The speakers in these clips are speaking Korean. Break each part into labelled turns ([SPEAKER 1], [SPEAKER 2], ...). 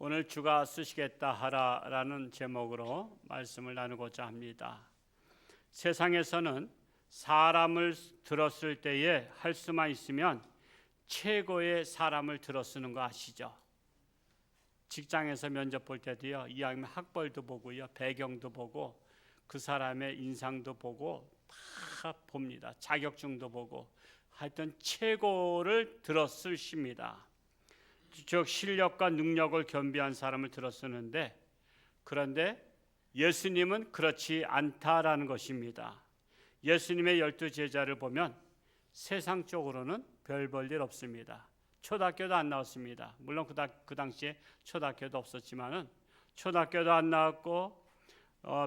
[SPEAKER 1] 오늘 주가 쓰시겠다 하라라는 제목으로 말씀을 나누고자 합니다. 세상에서는 사람을 들었을 때에 할 수만 있으면 최고의 사람을 들어 쓰는 거 아시죠? 직장에서 면접 볼 때도요, 이왕이면 학벌도 보고요, 배경도 보고 그 사람의 인상도 보고 다 봅니다. 자격증도 보고 하여튼 최고를 들어 쓰십니다. 즉 실력과 능력을 겸비한 사람을 들어 쓰는데, 그런데 예수님은 그렇지 않다라는 것입니다. 예수님의 12제자를 보면 세상적으로는 별 볼 일 없습니다. 초등학교도 안 나왔습니다. 물론 그 당시에 초등학교도 없었지만은 초등학교도 안 나왔고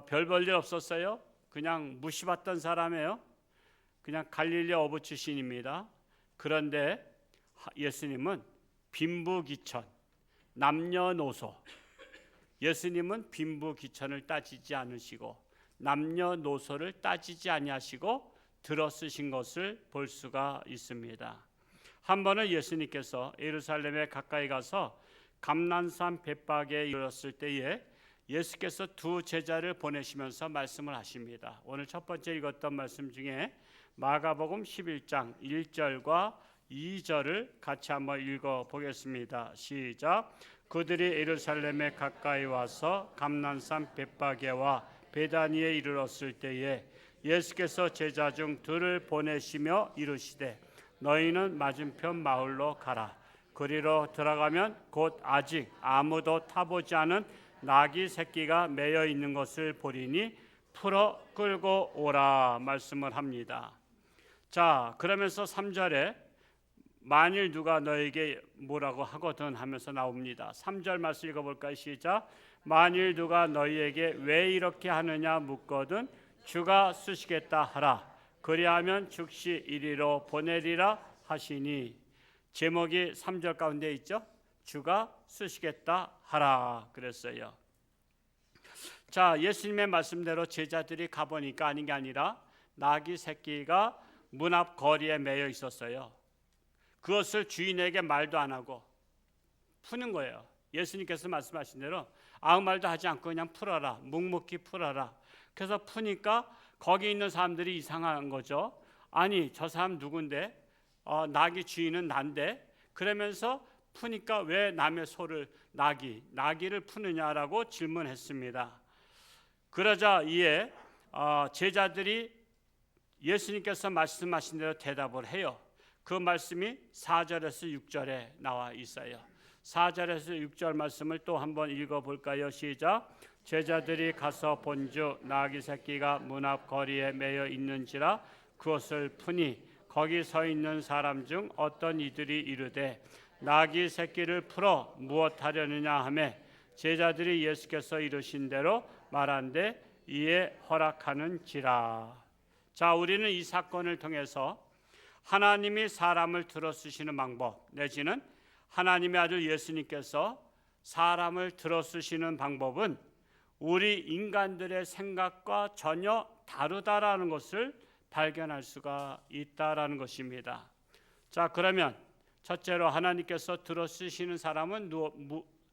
[SPEAKER 1] 별 볼 일 없었어요. 그냥 무시받던 사람이에요. 그냥 갈릴리 어부 출신입니다. 그런데 예수님은 빈부귀천, 남녀노소, 예수님은 빈부귀천을 따지지 않으시고 남녀노소를 따지지 아니하시고 들어 쓰신 것을 볼 수가 있습니다. 한 번은 예수님께서 예루살렘에 가까이 가서 감난산 벳박에 이르렀을 때에 예수께서 두 제자를 보내시면서 말씀을 하십니다. 오늘 첫 번째 읽었던 말씀 중에 마가복음 11장 1절과 2절을 같이 한번 읽어보겠습니다. 시작. 그들이 예루살렘에 가까이 와서 감난산 벳박에와 베다니에 이르렀을 때에 예수께서 제자 중 둘을 보내시며 이르시되 너희는 맞은편 마을로 가라. 그리로 들어가면 곧 아직 아무도 타보지 않은 나귀 새끼가 매여 있는 것을 보리니 풀어 끌고 오라 말씀을 합니다. 자, 그러면서 3절에 만일 누가 너에게 뭐라고 하거든 하면서 나옵니다. 3절 말씀 읽어볼까요? 시작. 만일 누가 너희에게 왜 이렇게 하느냐 묻거든 주가 쓰시겠다 하라. 그리하면 즉시 이리로 보내리라 하시니, 제목이 3절 가운데 있죠. 주가 쓰시겠다 하라 그랬어요. 자, 예수님의 말씀대로 제자들이 가보니까 아닌 게 아니라 나귀 새끼가 문 앞 거리에 매여 있었어요. 그것을 주인에게 말도 안 하고 푸는 거예요. 예수님께서 말씀하신 대로 아무 말도 하지 않고 그냥 풀어라, 묵묵히 풀어라. 그래서 푸니까 거기 있는 사람들이 이상한 거죠. 아니 저 사람 누군데? 나귀 주인은 난데? 그러면서 푸니까 왜 남의 소를 나귀를 푸느냐라고 질문했습니다. 그러자 이에 제자들이 예수님께서 말씀하신 대로 대답을 해요. 그 말씀이 4절에서 6절에 나와 있어요. 4절에서 6절 말씀을 또 한번 읽어볼까요? 시작. 제자들이 가서 본즉 나귀 새끼가 문 앞 거리에 매여 있는지라 그것을 푸니 거기 서 있는 사람 중 어떤 이들이 이르되 나귀 새끼를 풀어 무엇하려느냐 하매 제자들이 예수께서 이르신 대로 말한데 이에 허락하는지라. 자, 우리는 이 사건을 통해서 하나님이 사람을 들어 쓰시는 방법, 내지는 하나님의 아들 예수님께서 사람을 들어 쓰시는 방법은 우리 인간들의 생각과 전혀 다르다라는 것을 발견할 수가 있다라는 것입니다. 자, 그러면 첫째로 하나님께서 들어 쓰시는 사람은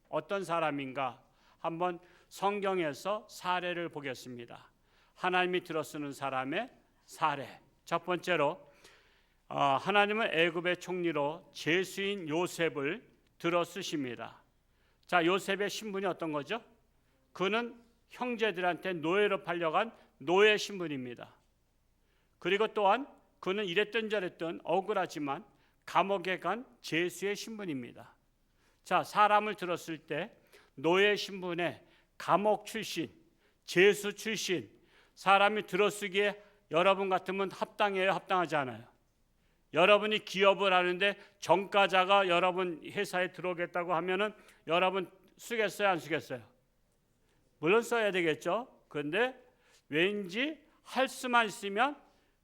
[SPEAKER 1] 어떤 사람인가? 한번 성경에서 사례를 보겠습니다. 하나님이 들어 쓰는 사람의 사례. 첫 번째로 하나님은 애굽의 총리로 제수인 요셉을 들어 쓰십니다. 자, 요셉의 신분이 어떤 거죠? 그는 형제들한테 노예로 팔려간 노예 신분입니다. 그리고 또한 그는 이랬든 저랬든 억울하지만 감옥에 간 제수의 신분입니다. 자, 사람을 들었을 때 노예 신분에 감옥 출신, 제수 출신 사람이 들어쓰기에 여러분 같으면 합당해요? 합당하지 않아요? 여러분이 기업을 하는데 정가자가 여러분 회사에 들어오겠다고 하면은 여러분 쓰겠어요? 안 쓰겠어요? 물론 써야 되겠죠. 그런데 왠지 할 수만 있으면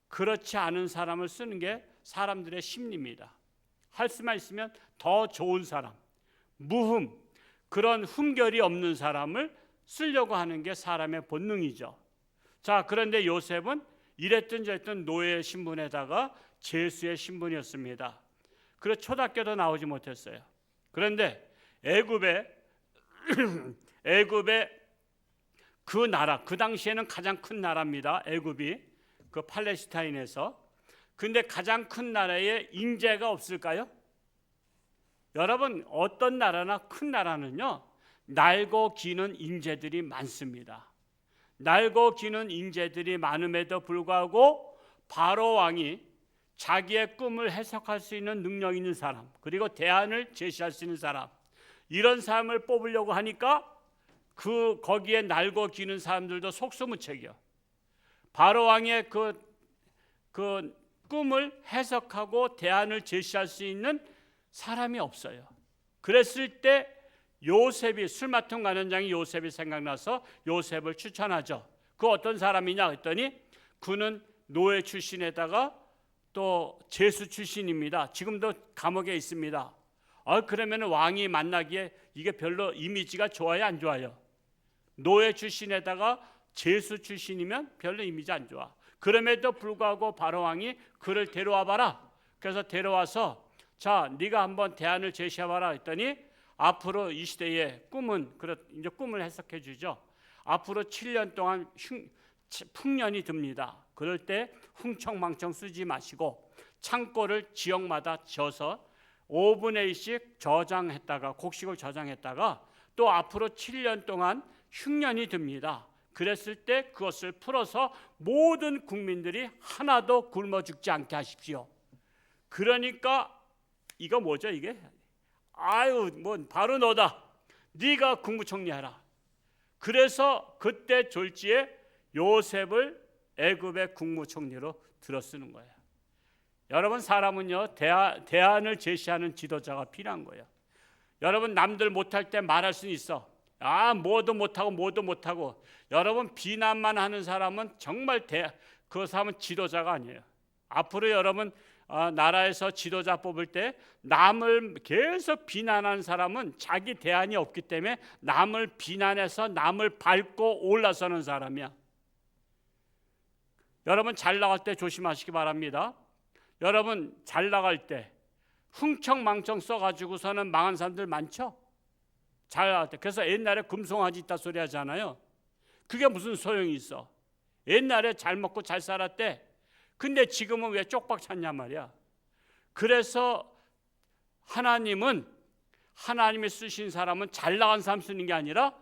[SPEAKER 1] 그렇지 않은 사람을 쓰는 게 사람들의 심리입니다. 할 수만 있으면 더 좋은 사람, 무흠, 그런 흠결이 없는 사람을 쓰려고 하는 게 사람의 본능이죠. 자, 그런데 요셉은 이랬든 저랬든 노예 신분에다가 제수의 신분이었습니다. 그래서 초등학교도 나오지 못했어요. 그런데 애굽의 애굽의 그 나라, 그 당시에는 가장 큰 나라입니다. 애굽이 그 팔레스타인에서. 근데 가장 큰 나라에 인재가 없을까요? 여러분, 어떤 나라나 큰 나라는요, 날고 기는 인재들이 많습니다. 날고 기는 인재들이 많음에도 불구하고 바로 왕이 자기의 꿈을 해석할 수 있는 능력 있는 사람, 그리고 대안을 제시할 수 있는 사람, 이런 사람을 뽑으려고 하니까 거기에 날고 기는 사람들도 속수무책이요. 바로 왕의 그 꿈을 해석하고 대안을 제시할 수 있는 사람이 없어요. 그랬을 때 요셉이, 술 맡은 관원장이 요셉이 생각나서 요셉을 추천하죠. 그 어떤 사람이냐 했더니 그는 노예 출신에다가 또 제수 출신입니다. 지금도 감옥에 있습니다. 그러면 왕이 만나기에 이게 별로 이미지가 좋아요, 안 좋아요? 노예 출신에다가 제수 출신이면 별로 이미지 안 좋아. 그럼에도 불구하고 바로 왕이 그를 데려와 봐라. 그래서 데려와서 자, 네가 한번 대안을 제시해 봐라 했더니 앞으로 이 시대의 꿈은, 이제 꿈을 해석해 주죠. 앞으로 7년 동안 풍년이 듭니다. 그럴 때 흥청망청 쓰지 마시고 창고를 지역마다 지어서 5분의 1씩 저장했다가, 곡식을 저장했다가 또 앞으로 7년 동안 흉년이 듭니다. 그랬을 때 그것을 풀어서 모든 국민들이 하나도 굶어 죽지 않게 하십시오. 그러니까 이거 뭐죠 이게? 아유, 뭐 바로 너다. 네가 국무총리하라. 그래서 그때 졸지에 요셉을 애굽의 국무총리로 들어쓰는 거예요. 여러분, 사람은요, 대안을 제시하는 지도자가 필요한 거예요. 여러분, 남들 못할 때 말할 수는 있어. 뭐도 못하고. 여러분, 비난만 하는 사람은 정말 그 사람은 지도자가 아니에요. 앞으로 여러분 나라에서 지도자 뽑을 때 남을 계속 비난하는 사람은 자기 대안이 없기 때문에 남을 비난해서 남을 밟고 올라서는 사람이야. 여러분, 잘 나갈 때 조심하시기 바랍니다. 여러분, 잘 나갈 때 흥청망청 써가지고서는 망한 사람들 많죠? 잘 나갈 때. 그래서 옛날에 금송아지 있다 소리 하잖아요. 그게 무슨 소용이 있어? 옛날에 잘 먹고 잘 살았대. 근데 지금은 왜 쪽박 찾냐 말이야. 그래서 하나님이 쓰신 사람은 잘 나간 사람 쓰는 게 아니라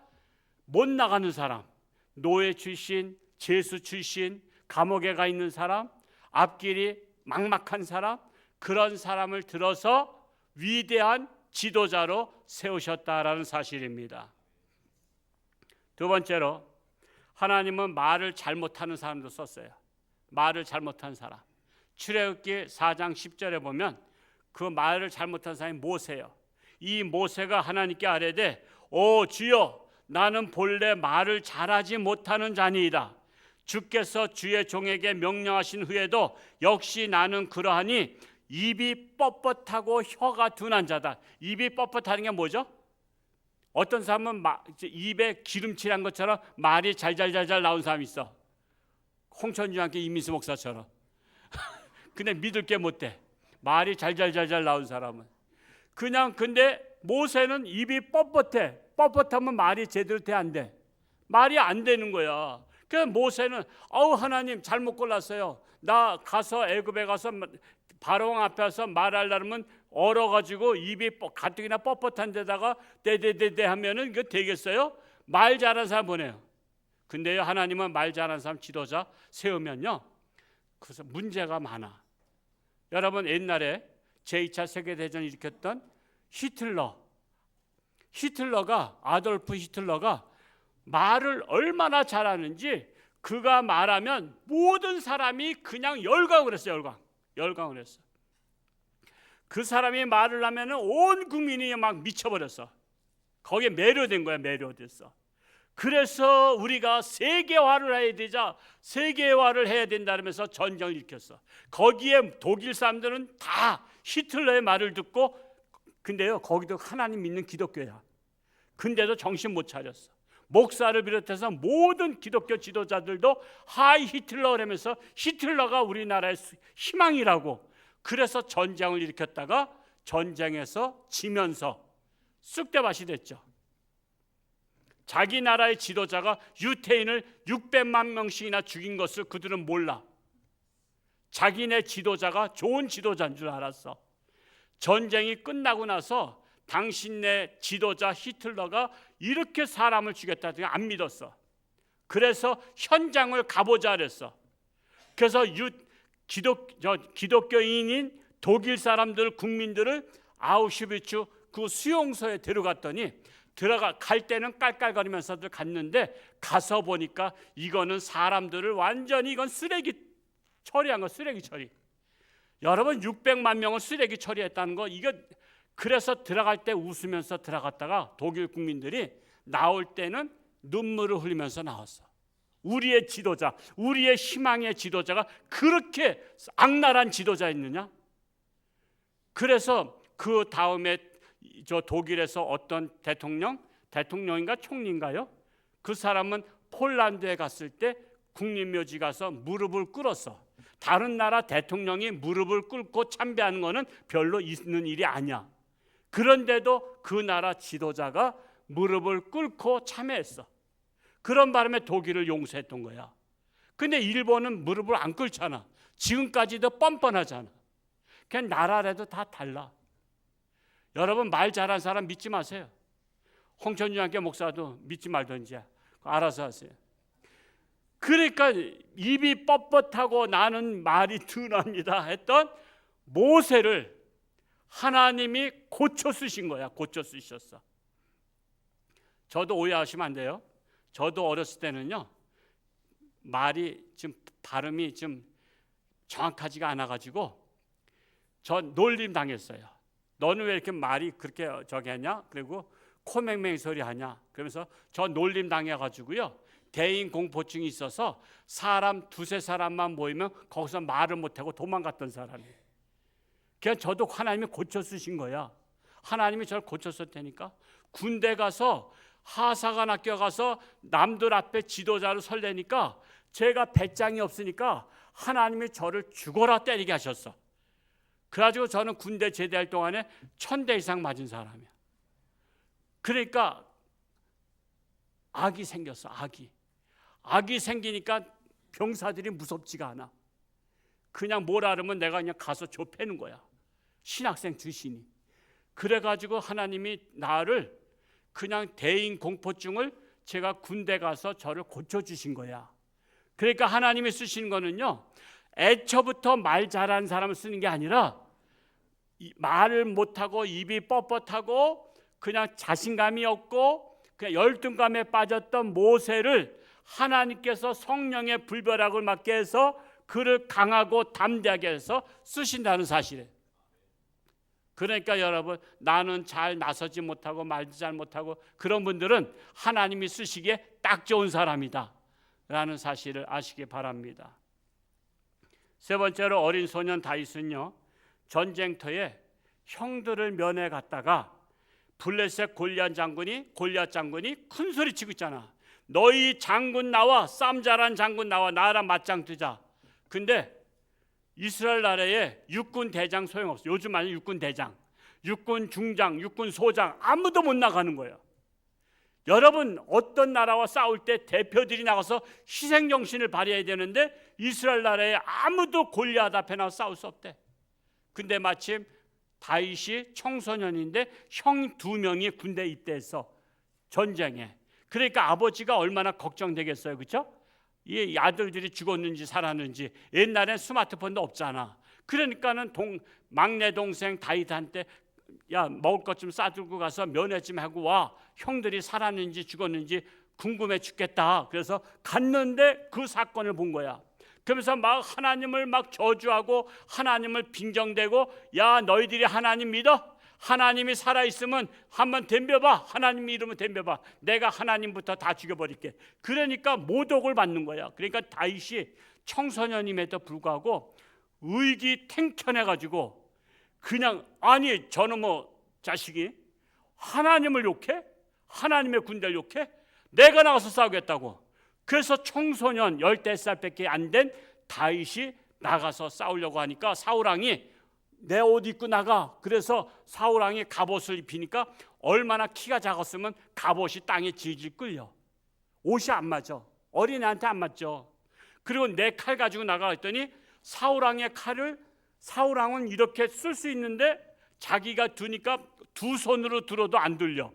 [SPEAKER 1] 못 나가는 사람, 노예 출신, 제수 출신, 감옥에 가 있는 사람, 앞길이 막막한 사람, 그런 사람을 들어서 위대한 지도자로 세우셨다라는 사실입니다. 두 번째로, 하나님은 말을 잘못하는 사람도 썼어요. 말을 잘못한 사람. 출애굽기 4장 10절에 보면 그 말을 잘못한 사람이 모세예요. 이 모세가 하나님께 아뢰되, 오 주여, 나는 본래 말을 잘하지 못하는 자니이다. 주께서 주의 종에게 명령하신 후에도 역시 나는 그러하니 입이 뻣뻣하고 혀가 둔한 자다. 입이 뻣뻣하는 게 뭐죠? 어떤 사람은 입에 기름칠한 것처럼 말이 잘잘 나온 사람이 있어. 홍천주 함께 이민수 목사처럼. 근데 믿을 게 못 돼. 말이 잘잘 나온 사람은. 근데 모세는 입이 뻣뻣해. 뻣뻣하면 말이 제대로 돼, 안 돼? 말이 안 되는 거야. 그래서 모세는 하나님 잘못 골랐어요. 나 가서 애굽에 가서 바로왕 앞에서 말하려면 얼어가지고 입이 가뜩이나 뻣뻣한 데다가 데데데데 하면은 이거 되겠어요? 말 잘하는 사람 보내요. 근데요, 하나님은 말 잘하는 사람 지도자 세우면요, 그래서 문제가 많아. 여러분, 옛날에 제2차 세계대전을 일으켰던 아돌프 히틀러가 말을 얼마나 잘하는지, 그가 말하면 모든 사람이 그냥 열광을 했어요. 열광을 했어. 그 사람이 말을 하면은 온 국민이 막 미쳐버렸어. 거기에 매료된 거야. 매료됐어. 그래서 우리가 세계화를 해야 되자, 세계화를 해야 된다면서 전쟁을 일으켰어. 거기에 독일 사람들은 다 히틀러의 말을 듣고, 근데요, 거기도 하나님 믿는 기독교야. 근데도 정신 못 차렸어. 목사를 비롯해서 모든 기독교 지도자들도 하이 히틀러라면서 히틀러가 우리나라의 희망이라고. 그래서 전쟁을 일으켰다가 전쟁에서 지면서 쑥대밭이 됐죠. 자기 나라의 지도자가 유태인을 600만 명씩이나 죽인 것을 그들은 몰라. 자기네 지도자가 좋은 지도자인 줄 알았어. 전쟁이 끝나고 나서 당신네 지도자 히틀러가 이렇게 사람을 죽였다더니 안 믿었어. 그래서 현장을 가보자 그랬어. 그래서 기독교인인 독일 사람들, 국민들을 아우슈비츠 그 수용소에 데려갔더니 갈 때는 깔깔거리면서들 갔는데 가서 보니까 이거는 사람들을 완전히 이건 쓰레기 처리한 거, 쓰레기 처리. 여러분 600만 명을 쓰레기 처리했다는 거, 이거 그래서 들어갈 때 웃으면서 들어갔다가 독일 국민들이 나올 때는 눈물을 흘리면서 나왔어. 우리의 지도자, 우리의 희망의 지도자가 그렇게 악랄한 지도자였느냐? 그래서 그 다음에 저 독일에서 어떤 대통령인가 총리인가요? 그 사람은 폴란드에 갔을 때 국립묘지 가서 무릎을 꿇었어. 다른 나라 대통령이 무릎을 꿇고 참배하는 거는 별로 있는 일이 아니야. 그런데도 그 나라 지도자가 무릎을 꿇고 참회했어. 그런 바람에 독일을 용서했던 거야. 근데 일본은 무릎을 안 꿇잖아. 지금까지도 뻔뻔하잖아. 그냥 나라라도 다 달라. 여러분 말 잘하는 사람 믿지 마세요. 홍천중학교 목사도 믿지 말든지 알아서 하세요. 그러니까 입이 뻣뻣하고 나는 말이 둔합니다 했던 모세를 하나님이 고쳐 쓰신 거야. 고쳐 쓰셨어. 저도 오해하시면 안 돼요. 저도 어렸을 때는요, 말이 지금 발음이 좀 정확하지가 않아가지고 저 놀림 당했어요. 너는 왜 이렇게 말이 그렇게 저기 하냐? 그리고 코맹맹이 소리 하냐? 그러면서 저 놀림 당해가지고요, 대인 공포증이 있어서 사람 두세 사람만 모이면 거기서 말을 못하고 도망갔던 사람이에요. 그냥 저도 하나님이 고쳐 쓰신 거야. 하나님이 저를 고쳤을 테니까 군대 가서 하사관 학교 가서 남들 앞에 지도자로 설레니까 제가 배짱이 없으니까 하나님이 저를 죽어라 때리게 하셨어. 그래가지고 저는 군대 제대할 동안에 1000대 이상 맞은 사람이야. 그러니까 악이 생겼어. 악이 생기니까 병사들이 무섭지가 않아. 그냥 뭐라 하면 내가 그냥 가서 좁혀는 거야. 신학생 주신이. 그래가지고 하나님이 나를 그냥 대인 공포증을 제가 군대 가서 저를 고쳐주신 거야. 그러니까 하나님이 쓰신 거는요, 애초부터 말 잘하는 사람을 쓰는 게 아니라 말을 못하고 입이 뻣뻣하고 그냥 자신감이 없고 그냥 열등감에 빠졌던 모세를 하나님께서 성령의 불벼락을 맞게 해서 그를 강하고 담대하게 해서 쓰신다는 사실이에요. 그러니까 여러분, 나는 잘 나서지 못하고 말도 잘 못하고 그런 분들은 하나님이 쓰시기에 딱 좋은 사람이다 라는 사실을 아시기 바랍니다. 세 번째로 어린 소년 다윗은요, 전쟁터에 형들을 면회 갔다가 블레셋 골리앗 장군이 큰 소리 치고 있잖아. 너희 장군 나와, 쌈 잘한 장군 나와, 나랑 맞짱 뜨자. 근데 이스라엘 나라에 육군 대장 소용없어. 요즘 말하는 육군 대장, 육군 중장, 육군 소장 아무도 못 나가는 거예요. 여러분, 어떤 나라와 싸울 때 대표들이 나가서 희생정신을 발휘해야 되는데 이스라엘 나라에 아무도 골리앗 앞에 나와 싸울 수 없대. 근데 마침 다윗이 청소년인데 형 2명이 군대에 입대해서 전쟁에. 그러니까 아버지가 얼마나 걱정되겠어요, 그렇죠? 이 아들들이 죽었는지 살았는지. 옛날엔 스마트폰도 없잖아. 그러니까는 막내 동생 다윗한테 야, 먹을 것 좀 싸들고 가서 면회 좀 하고 와. 형들이 살았는지 죽었는지 궁금해 죽겠다. 그래서 갔는데 그 사건을 본 거야. 그러면서 막 하나님을 막 저주하고 하나님을 빙정대고, 야, 너희들이 하나님 믿어? 하나님이 살아있으면 한번 덤벼봐. 하나님 이름을 덤벼봐. 내가 하나님부터 다 죽여버릴게. 그러니까 모독을 받는 거야. 그러니까 다윗이 청소년임에도 불구하고 의기탱천해가지고 그냥, 아니 저는 자식이 하나님을 욕해? 하나님의 군대를 욕해? 내가 나가서 싸우겠다고. 그래서 청소년 10살 밖에 안 된 다윗이 나가서 싸우려고 하니까 사울왕이 내 옷 입고 나가. 그래서 사울 왕이 갑옷을 입히니까 얼마나 키가 작았으면 갑옷이 땅에 질질 끌려. 옷이 안 맞아. 어린애한테 안 맞죠. 그리고 내 칼 가지고 나가 했더니 사울 왕의 칼을 사울 왕은 이렇게 쓸 수 있는데 자기가 두니까 두 손으로 들어도 안 들려.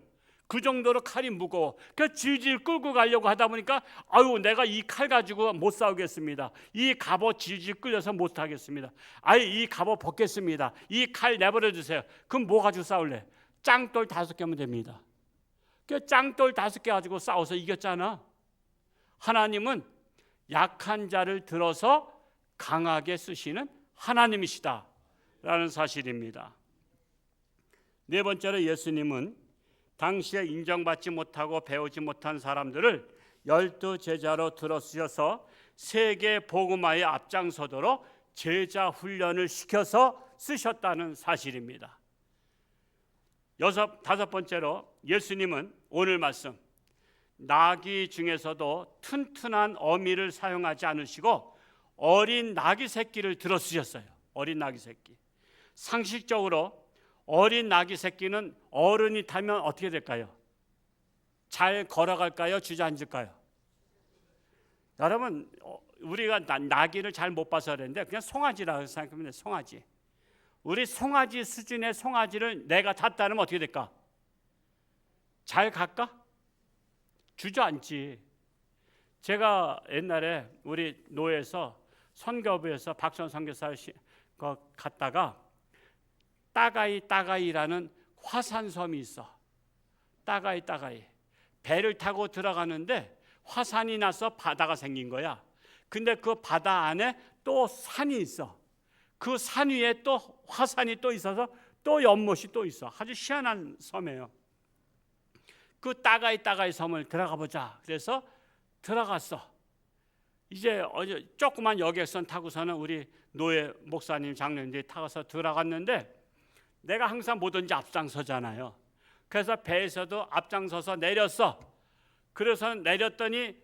[SPEAKER 1] 그 정도로 칼이 무거워. 그래서 질질 끌고 가려고 하다 보니까 아유, 내가 이 칼 가지고 못 싸우겠습니다. 이 갑옷 질질 끌려서 못 하겠습니다. 아예 이 갑옷 벗겠습니다. 이 칼 내버려 주세요. 그럼 뭐 가지고 싸울래? 짱돌 5개면 됩니다. 그 짱돌 5개 가지고 싸워서 이겼잖아. 하나님은 약한 자를 들어서 강하게 쓰시는 하나님이시다 라는 사실입니다. 네 번째로 예수님은 당시에 인정받지 못하고 배우지 못한 사람들을 12 제자로 들어쓰셔서 세계 복음화에 앞장서도록 제자 훈련을 시켜서 쓰셨다는 사실입니다. 다섯 번째로 예수님은 오늘 말씀 나귀 중에서도 튼튼한 어미를 사용하지 않으시고 어린 나귀 새끼를 들어쓰셨어요. 어린 나귀 새끼. 상식적으로 어린 나귀 새끼는 어른이 타면 어떻게 될까요? 잘 걸어갈까요? 주저앉을까요? 여러분, 우리가 나귀를 잘 못 봐서 그랬는데 그냥 송아지라고 생각하면 돼요. 송아지. 우리 송아지 수준의 송아지를 내가 탔다면 어떻게 될까? 잘 갈까? 주저앉지. 제가 옛날에 우리 노예에서 선교부에서 박선 선교사를 갔다가 따가이라는 화산섬이 있어. 따가이. 배를 타고 들어가는데 화산이 나서 바다가 생긴 거야. 근데 그 바다 안에 또 산이 있어. 그 산 위에 또 화산이 또 있어서 또 연못이 또 있어. 아주 희한한 섬이에요. 그 따가이 섬을 들어가 보자. 그래서 들어갔어. 이제 조그만 여객선 타고서는 우리 노예 목사님 장로님들이 타고서 들어갔는데 내가 항상 뭐든지 앞장서잖아요. 그래서 배에서도 앞장서서 내렸어. 그래서 내렸더니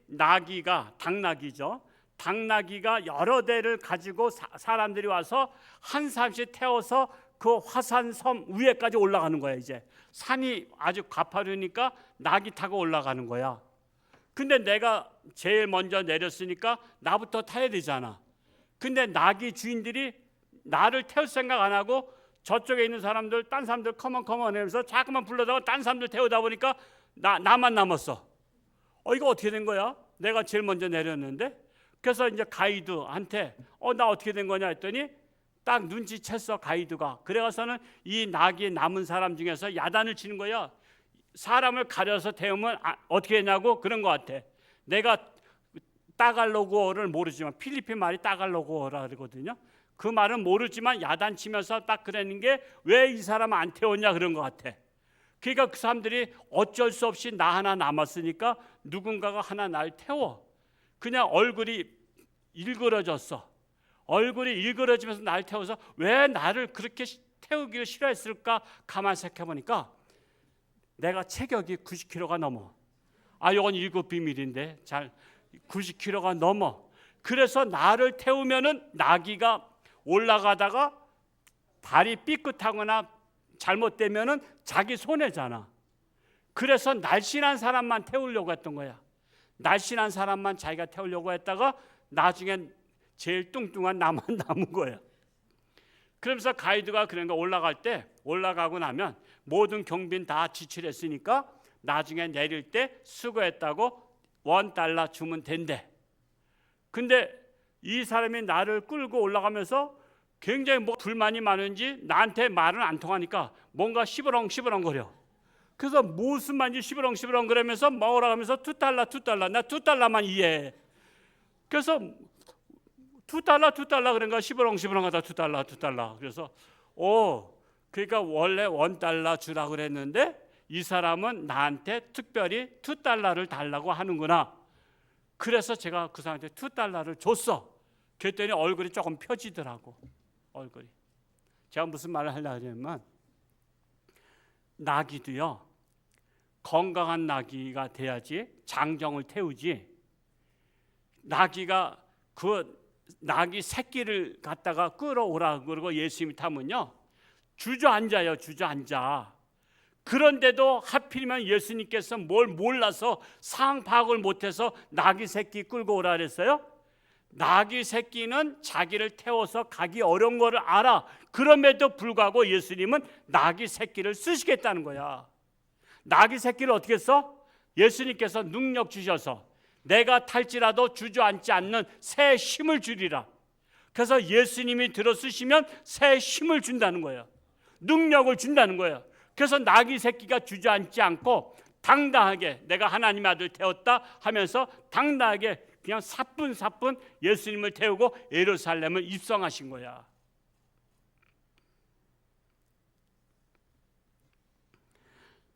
[SPEAKER 1] 당나귀죠. 당나귀가 여러 대를 가지고 사람들이 와서 한 사람씩 태워서 그 화산섬 위에까지 올라가는 거야. 이제 산이 아주 가파르니까 나귀 타고 올라가는 거야. 근데 내가 제일 먼저 내렸으니까 나부터 타야 되잖아. 근데 나귀 주인들이 나를 태울 생각 안 하고 저쪽에 있는 사람들, 딴 사람들 컴온 하면서 자꾸만 불러다가 딴 사람들 태우다 보니까 나만 남았어. 이거 어떻게 된 거야? 내가 제일 먼저 내렸는데. 그래서 이제 가이드한테 나 어떻게 된 거냐 했더니 딱 눈치챘어, 가이드가. 그래가서는 이 나귀에 남은 사람 중에서 야단을 치는 거야. 사람을 가려서 태우면 어떻게 했냐고 그런 것 같아. 내가 따갈로그어를 모르지만 필리핀 말이 따갈로그어라 그러거든요. 그 말은 모르지만 야단치면서 딱 그러는 게 왜 이 사람 안 태웠냐 그런 것 같아. 그러니까 그 사람들이 어쩔 수 없이 나 하나 남았으니까 누군가가 하나 날 태워. 그냥 얼굴이 일그러졌어. 얼굴이 일그러지면서 날 태워서 왜 나를 그렇게 태우기를 싫어했을까 가만 생각해보니까 내가 체격이 90kg가 넘어. 이건 일곱 비밀인데 잘 90kg가 넘어. 그래서 나를 태우면은 나귀가 올라가다가 발이 삐끗하거나 잘못되면은 자기 손해잖아. 그래서 날씬한 사람만 태우려고 했던 거야. 날씬한 사람만 자기가 태우려고 했다가 나중엔 제일 뚱뚱한 나만 남은 거야. 그러면서 가이드가 그런 거 올라가고 나면 모든 경비는 다 지출했으니까 나중에 내릴 때 수고했다고 $1 주면 된대. 근데 이 사람이 나를 끌고 올라가면서 굉장히 불만이 많은지 나한테 말은 안 통하니까 뭔가 시버렁거려. 그래서 무슨 말인지 시버렁 그러면서 먹으러 가면서 $2 나 $2만 이해해. 그래서 $2 그런가 시버렁하다 $2. 그래서 그러니까 원래 $1 주라고 그랬는데 이 사람은 나한테 특별히 $2를 달라고 하는구나. 그래서 제가 그 사람한테 $2를 줬어. 그랬더니 얼굴이 조금 펴지더라고. 얼굴이. 제가 무슨 말을 하려고 하냐면 나귀도요, 건강한 나귀가 돼야지 장정을 태우지. 나귀가 그 낙이 새끼를 갖다가 끌어오라 그러고 예수님이 타면요, 주저앉아요. 주저앉아. 그런데도 하필이면 예수님께서 뭘 몰라서 상황 파악을 못해서 낙이 새끼 끌고 오라 그랬어요? 낙이 새끼는 자기를 태워서 가기 어려운 거를 알아. 그럼에도 불구하고 예수님은 낙이 새끼를 쓰시겠다는 거야. 낙이 새끼를 어떻게 써? 예수님께서 능력 주셔서 내가 탈지라도 주저앉지 않는 새 힘을 주리라. 그래서 예수님이 들어 쓰시면 새 힘을 준다는 거예요. 능력을 준다는 거예요. 그래서 낙이 새끼가 주저앉지 않고 당당하게 내가 하나님의 아들 되었다 하면서 당당하게 그냥 사뿐사뿐 예수님을 태우고 예루살렘을 입성하신 거야.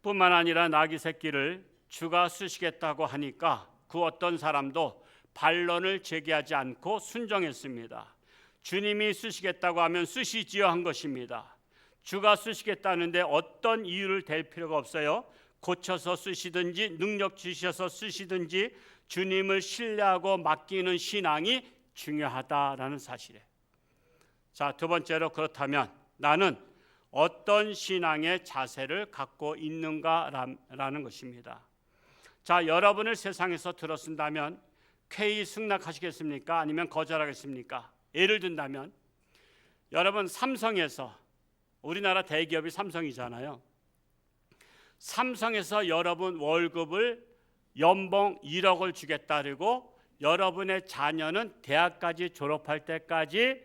[SPEAKER 1] 뿐만 아니라 낙이 새끼를 주가 쓰시겠다고 하니까 그 어떤 사람도 반론을 제기하지 않고 순종했습니다. 주님이 쓰시겠다고 하면 쓰시지요 한 것입니다. 주가 쓰시겠다는데 어떤 이유를 댈 필요가 없어요. 고쳐서 쓰시든지 능력 주셔서 쓰시든지 주님을 신뢰하고 맡기는 신앙이 중요하다라는 사실이에요. 자, 두 번째로 그렇다면 나는 어떤 신앙의 자세를 갖고 있는가라는 것입니다. 자, 여러분을 세상에서 들었습니다면 쾌히 승낙하시겠습니까? 아니면 거절하겠습니까? 예를 든다면 여러분 삼성에서, 우리나라 대기업이 삼성이잖아요. 삼성에서 여러분 월급을 연봉 1억을 주겠다 그리고 여러분의 자녀는 대학까지 졸업할 때까지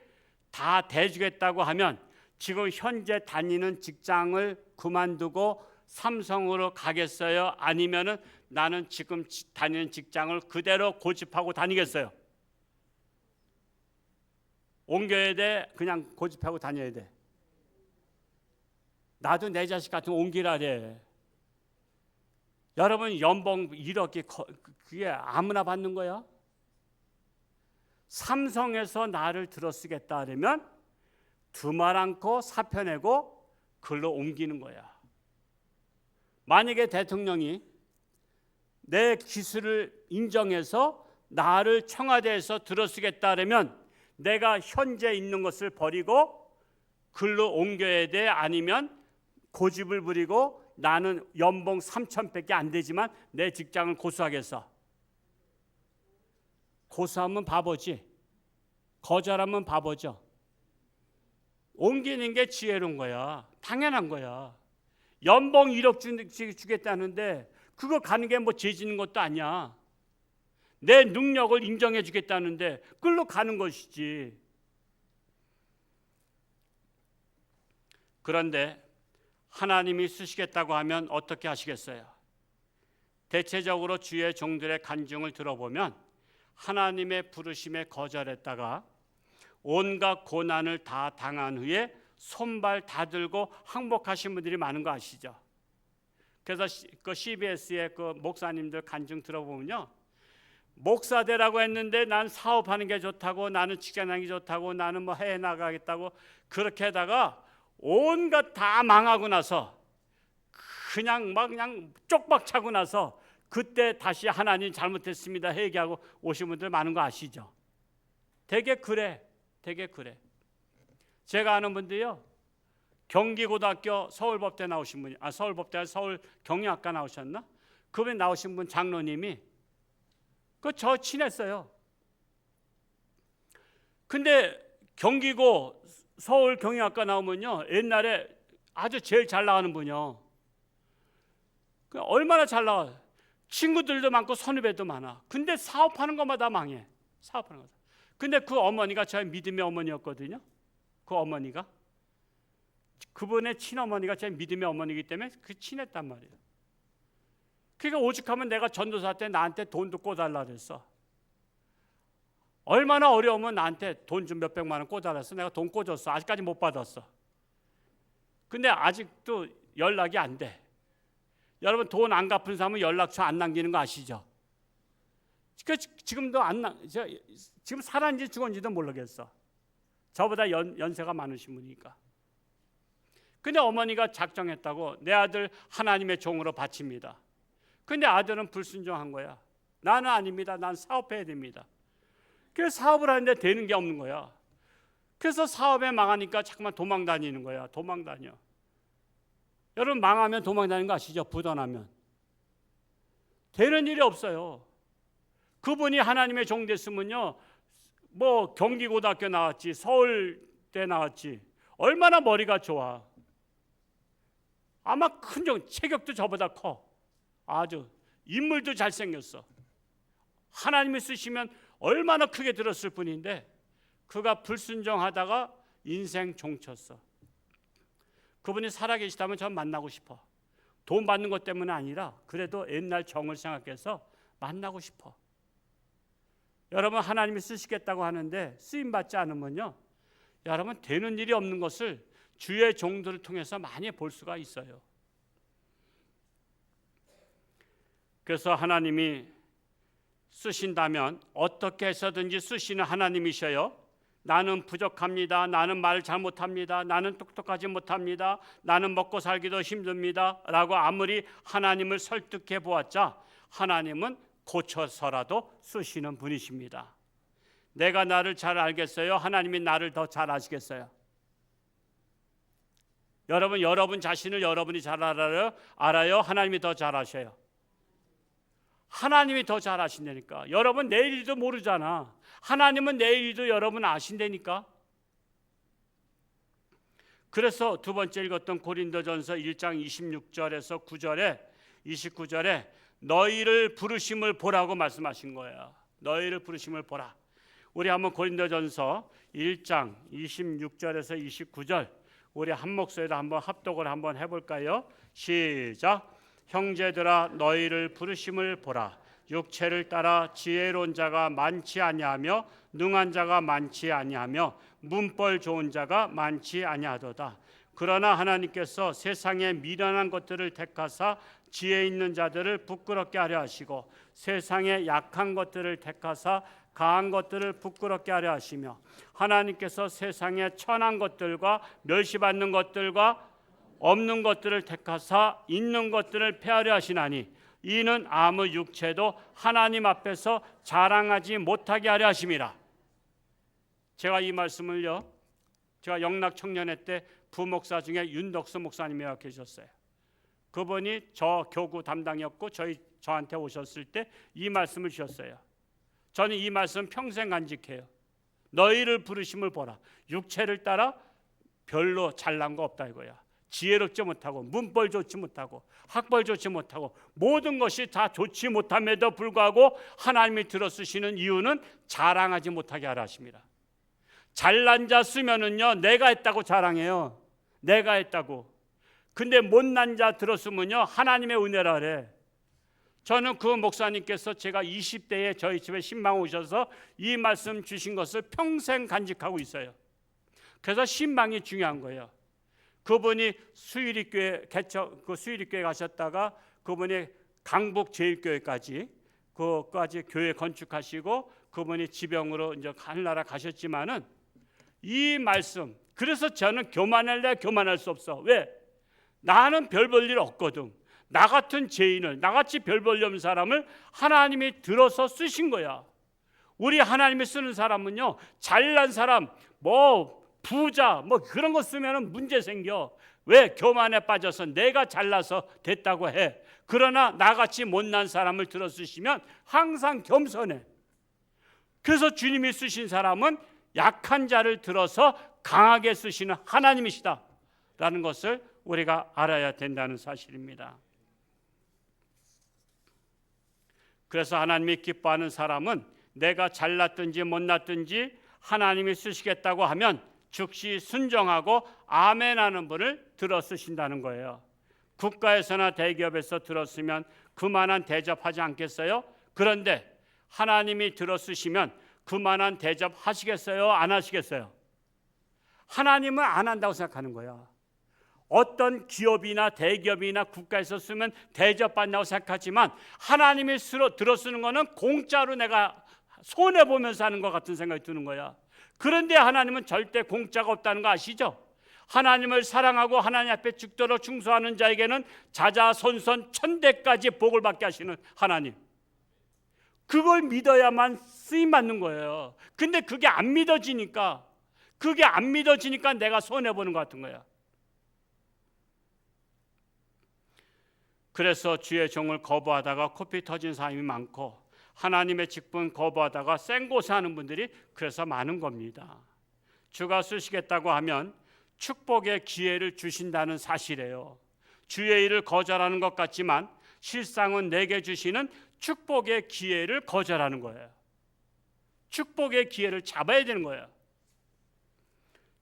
[SPEAKER 1] 다 대주겠다고 하면 지금 현재 다니는 직장을 그만두고 삼성으로 가겠어요? 아니면은 나는 지금 다니는 직장을 그대로 고집하고 다니겠어요? 옮겨야 돼? 그냥 고집하고 다녀야 돼? 나도 내 자식 같으면 옮기라 그래. 여러분 연봉 1억이 그게 아무나 받는 거야? 삼성에서 나를 들어쓰겠다 하려면 두말 않고 사표 내고 글로 옮기는 거야. 만약에 대통령이 내 기술을 인정해서 나를 청와대에서 들어쓰겠다 하려면 내가 현재 있는 것을 버리고 글로 옮겨야 돼? 아니면 고집을 부리고 나는 연봉 3,000밖에 안 되지만 내 직장을 고수하겠어? 고수하면 바보지. 거절하면 바보죠. 옮기는 게 지혜로운 거야. 당연한 거야. 연봉 1억 주겠다는데 그거 가는 게 뭐 죄지는 것도 아니야. 내 능력을 인정해 주겠다는데 끌로 가는 것이지. 그런데 하나님이 쓰시겠다고 하면 어떻게 하시겠어요? 대체적으로 주의 종들의 간증을 들어보면 하나님의 부르심에 거절했다가 온갖 고난을 다 당한 후에 손발 다 들고 항복하신 분들이 많은 거 아시죠? 그래서 그 CBS의 그 목사님들 간증 들어보면요, 목사 되라고 했는데 난 사업하는 게 좋다고, 나는 직장 다니기 좋다고, 나는 뭐 해외 나가겠다고 그렇게 하다가 온갖 다 망하고 나서 그냥 쪽박 차고 나서 그때 다시 하나님 잘못했습니다 회개하고 오신 분들 많은 거 아시죠? 되게 그래. 제가 아는 분들이요, 경기고등학교 서울법대 나오신 분이, 서울법대 서울경영학과 나오셨나? 그분이 나오신 분 장로님이 저 친했어요. 근데 경기고 서울경영학과 나오면요, 옛날에 아주 제일 잘 나가는 분이요. 얼마나 잘 나와? 친구들도 많고 선후배도 많아. 근데 사업하는 것마다 망해. 사업하는 거. 근데 그 어머니가 저의 믿음의 어머니였거든요. 그 어머니가, 그분의 친어머니가 제 믿음의 어머니이기 때문에 친했단 말이에요. 그러니까 오죽하면 내가 전도사 때 나한테 돈도 꿔달라 그랬어. 얼마나 어려우면 나한테 돈 좀 몇백만 원 꿔달았어. 내가 돈 꿔줬어. 아직까지 못 받았어. 근데 아직도 연락이 안 돼. 여러분 돈 안 갚은 사람은 연락처 안 남기는 거 아시죠? 지금도 지금 살았는지 죽었는지도 모르겠어. 저보다 연세가 많으신 분이니까. 근데 어머니가 작정했다고 내 아들 하나님의 종으로 바칩니다. 근데 아들은 불순종한 거야. 나는 아닙니다. 난 사업해야 됩니다. 그래서 사업을 하는데 되는 게 없는 거야. 그래서 사업에 망하니까 자꾸만 도망 다니는 거야. 도망 다녀. 여러분, 망하면 도망 다니는 거 아시죠? 부도나면 되는 일이 없어요. 그분이 하나님의 종 됐으면요, 뭐 경기고등학교 나왔지, 서울대 나왔지, 얼마나 머리가 좋아. 아마 큰 체격도 저보다 커. 아주 인물도 잘생겼어. 하나님이 쓰시면 얼마나 크게 들었을 뿐인데 그가 불순종하다가 인생 종쳤어. 그분이 살아계시다면 전 만나고 싶어. 돈 받는 것 때문은 아니라 그래도 옛날 정을 생각해서 만나고 싶어. 여러분, 하나님이 쓰시겠다고 하는데 쓰임받지 않으면요, 여러분 되는 일이 없는 것을 주의 종들을 통해서 많이 볼 수가 있어요. 그래서 하나님이 쓰신다면 어떻게 해서든지 쓰시는 하나님이셔요. 나는 부족합니다. 나는 말을 잘못합니다. 나는 똑똑하지 못합니다. 나는 먹고 살기도 힘듭니다. 라고 아무리 하나님을 설득해 보았자 하나님은 고쳐서라도 쓰시는 분이십니다. 내가 나를 잘 알겠어요? 하나님이 나를 더 잘 아시겠어요? 여러분 자신을 여러분이 잘 알아요? 하나님이 더 잘 아셔요? 하나님이 더 잘 아신다니까. 여러분 내일도 모르잖아. 하나님은 내일도 여러분 아신다니까. 그래서 두 번째 읽었던 고린도전서 1장 26절에서 9절에 29절에 너희를 부르심을 보라고 말씀하신 거예요. 너희를 부르심을 보라. 우리 한번 고린도전서 1장 26절에서 29절 우리 한 목소리로 한번 합독을 한번 해볼까요? 시작. 형제들아 너희를 부르심을 보라. 육체를 따라 지혜로운 자가 많지 아니하며 능한 자가 많지 아니하며 문벌 좋은 자가 많지 아니하도다. 그러나 하나님께서 세상의 미련한 것들을 택하사 지혜 있는 자들을 부끄럽게 하려 하시고 세상의 약한 것들을 택하사 강한 것들을 부끄럽게 하려 하시며 하나님께서 세상의 천한 것들과 멸시받는 것들과 없는 것들을 택하사 있는 것들을 폐하려 하시나니 이는 아무 육체도 하나님 앞에서 자랑하지 못하게 하려 하심이라. 제가 이 말씀을요, 제가 영락 청년회 때 부목사 중에 윤덕수 목사님이라고 계셨어요. 그분이 저 교구 담당이었고 저한테 오셨을 때 이 말씀을 주셨어요. 저는 이 말씀 평생 간직해요. 너희를 부르심을 보라. 육체를 따라 별로 잘난 거 없다 이거야. 지혜롭지 못하고 문벌 좋지 못하고 학벌 좋지 못하고 모든 것이 다 좋지 못함에도 불구하고 하나님이 들어쓰시는 이유는 자랑하지 못하게 하라 하십니다. 잘난 자 쓰면은요 내가 했다고 자랑해요. 내가 했다고. 근데 못난 자 들었으면요 하나님의 은혜라 그래. 저는 그 목사님께서 제가 20대에 저희 집에 신방 오셔서 이 말씀 주신 것을 평생 간직하고 있어요. 그래서 신방이 중요한 거예요. 그분이 수유리교회 수유리교회 가셨다가 그분이 강북제일교회까지 그까지 교회 건축하시고 그분이 지병으로 이제 하늘나라 가셨지만은 이 말씀, 그래서 저는 교만할래 교만할 수 없어. 왜? 나는 별 볼 일 없거든. 나 같은 죄인을, 나같이 별 볼 일 없는 사람을 하나님이 들어서 쓰신 거야. 우리 하나님이 쓰는 사람은요 잘난 사람, 뭐 부자 뭐 그런 거 쓰면 문제 생겨. 왜? 교만에 빠져서 내가 잘나서 됐다고 해. 그러나 나같이 못난 사람을 들어 쓰시면 항상 겸손해. 그래서 주님이 쓰신 사람은 약한 자를 들어서 강하게 쓰시는 하나님이시다 라는 것을 우리가 알아야 된다는 사실입니다. 그래서 하나님이 기뻐하는 사람은 내가 잘났든지 못났든지 하나님이 쓰시겠다고 하면 즉시 순종하고 아멘하는 분을 들어 쓰신다는 거예요. 국가에서나 대기업에서 들었으면 그만한 대접하지 않겠어요? 그런데 하나님이 들어 쓰시면 그만한 대접 하시겠어요? 안 하시겠어요? 하나님은 안 한다고 생각하는 거야. 어떤 기업이나 대기업이나 국가에서 쓰면 대접받는다고 생각하지만 하나님이 들어 쓰는 거는 공짜로 내가 손해보면서 하는 것 같은 생각이 드는 거야. 그런데 하나님은 절대 공짜가 없다는 거 아시죠? 하나님을 사랑하고 하나님 앞에 죽도록 충성하는 자에게는 자자손손 천대까지 복을 받게 하시는 하나님. 그걸 믿어야만 쓰임 받는 거예요. 근데 그게 안 믿어지니까 내가 손해보는 것 같은 거야. 그래서 주의 종을 거부하다가 코피 터진 사람이 많고, 하나님의 직분 거부하다가 생고사하는 분들이 그래서 많은 겁니다. 주가 쓰시겠다고 하면 축복의 기회를 주신다는 사실이에요. 주의 일을 거절하는 것 같지만 실상은 내게 주시는 축복의 기회를 거절하는 거예요. 축복의 기회를 잡아야 되는 거예요.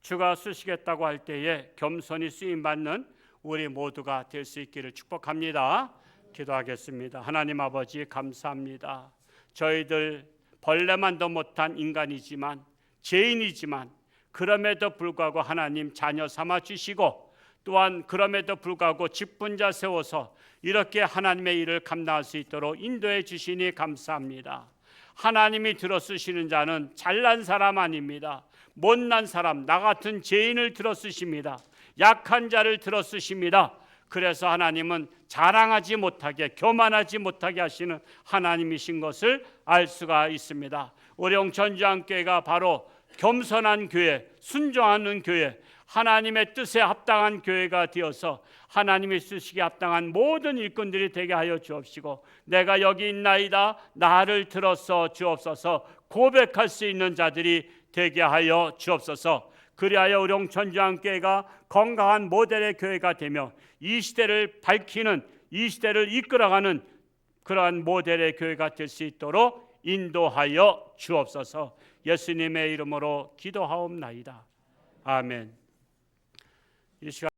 [SPEAKER 1] 주가 쓰시겠다고 할 때에 겸손히 쓰임받는 우리 모두가 될 수 있기를 축복합니다. 기도하겠습니다. 하나님 아버지, 감사합니다. 저희들 벌레만도 못한 인간이지만, 죄인이지만, 그럼에도 불구하고 하나님 자녀 삼아 주시고, 또한 그럼에도 불구하고 직분자 세워서 이렇게 하나님의 일을 감당할 수 있도록 인도해 주시니 감사합니다. 하나님이 들어쓰시는 자는 잘난 사람 아닙니다. 못난 사람, 나 같은 죄인을 들어쓰십니다. 약한 자를 들어쓰십니다. 그래서 하나님은 자랑하지 못하게, 교만하지 못하게 하시는 하나님이신 것을 알 수가 있습니다. 우리 영천주안교회가 바로 겸손한 교회, 순종하는 교회, 하나님의 뜻에 합당한 교회가 되어서 하나님의 쓰시기에 합당한 모든 일꾼들이 되게 하여 주옵시고, 내가 여기 있나이다, 나를 들어서 주옵소서 고백할 수 있는 자들이 되게 하여 주옵소서. 그리하여 우리 영천주안교회가 건강한 모델의 교회가 되며 이 시대를 밝히는, 이 시대를 이끌어가는 그러한 모델의 교회가 될 수 있도록 인도하여 주옵소서. 예수님의 이름으로 기도하옵나이다. 아멘. 이 시간